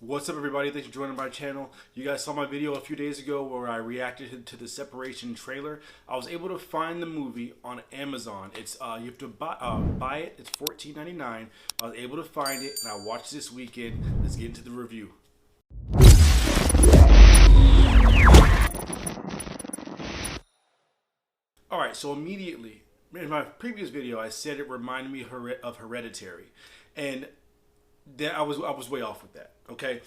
What's up, everybody? Thanks for joining my channel. You guys saw my video a few days ago where I reacted to the Separation trailer. I was able to find the movie on Amazon. It's you have to buy it. It's $14.99. I was able to find it, and I watched this weekend. Let's get into the review. All right, so immediately in my previous video, I said it reminded me of Hereditary, and then I was way off with that. Okay,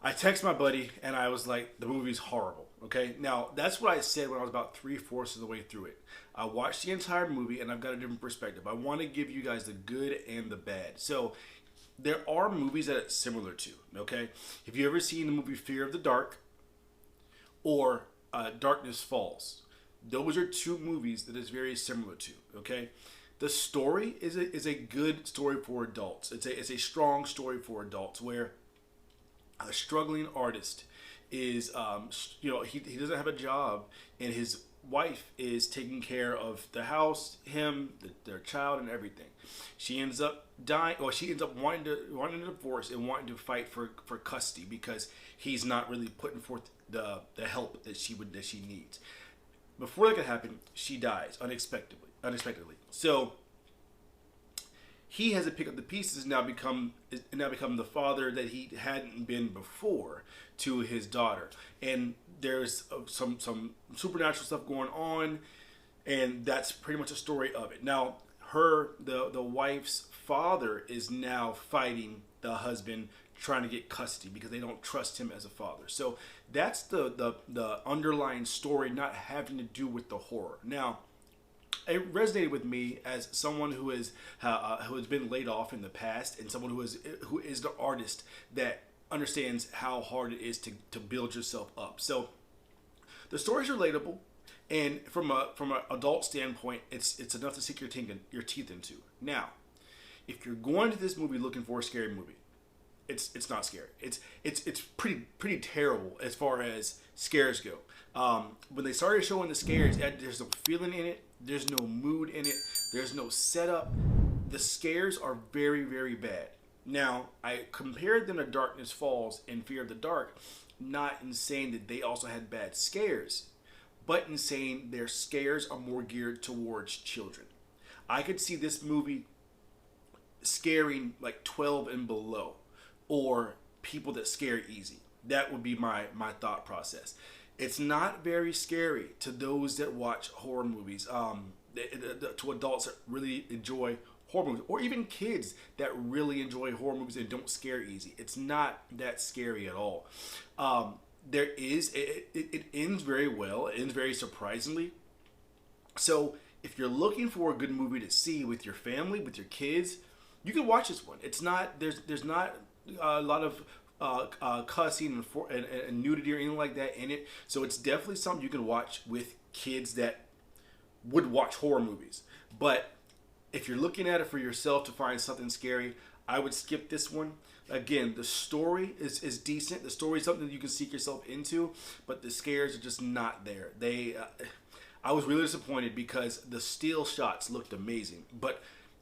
I texted my buddy and I was like, the movie's horrible. Okay, now that's what I said when I was about 3/4 of the way through it. I watched the entire movie and I've got a different perspective. I want to give you guys the good and the bad. So there are movies that it's similar to. Okay, have you ever seen the movie Fear of the Dark or Darkness Falls? Those are two movies that is very similar to. Okay, the story is a good story for adults. It's a strong story for adults where a struggling artist is he doesn't have a job, and his wife is taking care of the house, their child, and everything. She ends up dying, or she ends up wanting a divorce and wanting to fight for custody because he's not really putting forth the help that she needs. Before that could happen, she dies unexpectedly. So he has to pick up the pieces and now become the father that he hadn't been before to his daughter. And there's some supernatural stuff going on, and that's pretty much the story of it. Now, the wife's father is now fighting the husband, trying to get custody because they don't trust him as a father. So that's the underlying story, not having to do with the horror. Now, it resonated with me as someone who has been laid off in the past, and someone who is the artist that understands how hard it is to build yourself up. So the story's relatable, and from an adult standpoint, it's enough to sink your teeth into. Now, if you're going to this movie looking for a scary movie, it's not scary. It's pretty terrible as far as scares go. When they started showing the scares, there's no feeling in it. There's no mood in it. There's no setup. The scares are very, very bad. Now, I compared them to Darkness Falls and Fear of the Dark, not in saying that they also had bad scares, but in saying their scares are more geared towards children. I could see this movie scaring like 12 and below, or people that scare easy. That would be my thought process. It's not very scary to those that watch horror movies, to adults that really enjoy horror movies, or even kids that really enjoy horror movies and don't scare easy. It's not that scary at all. It ends very well. It ends very surprisingly. So if you're looking for a good movie to see with your family, with your kids, you can watch this one. It's not there's not a lot of cussing and nudity or anything like that in it. So it's definitely something you can watch with kids that would watch horror movies. But if you're looking at it for yourself to find something scary, I would skip this one. Again, the story is decent. The story is something that you can seek yourself into, but the scares are just not there. I was really disappointed because the still shots looked amazing, but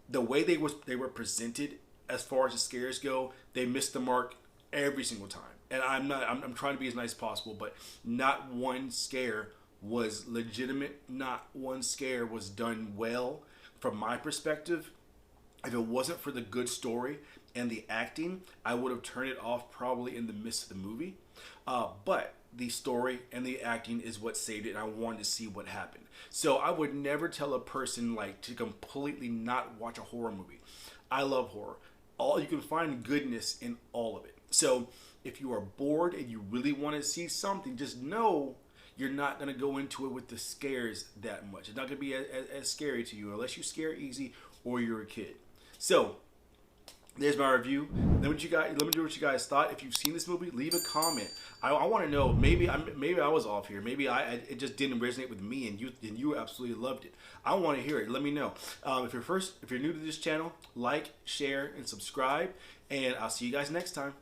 the way they were presented as far as the scares go, they missed the mark every single time. And I'm trying to be as nice as possible, but not one scare was legitimate. Not one scare was done well from my perspective. If it wasn't for the good story and the acting, I would have turned it off probably in the midst of the movie. But the story and the acting is what saved it, and I wanted to see what happened. So I would never tell a person like to completely not watch a horror movie. I love horror. You can find goodness in all of it. So if you are bored and you really want to see something, just know you're not going to go into it with the scares that much. It's not going to be as scary to you unless you scare easy or you're a kid. So there's my review. Let me know what you guys thought. If you've seen this movie, leave a comment. I want to know. Maybe I was off here. Maybe it just didn't resonate with me, and you absolutely loved it. I want to hear it. Let me know. If you're new to this channel, like, share, and subscribe. And I'll see you guys next time.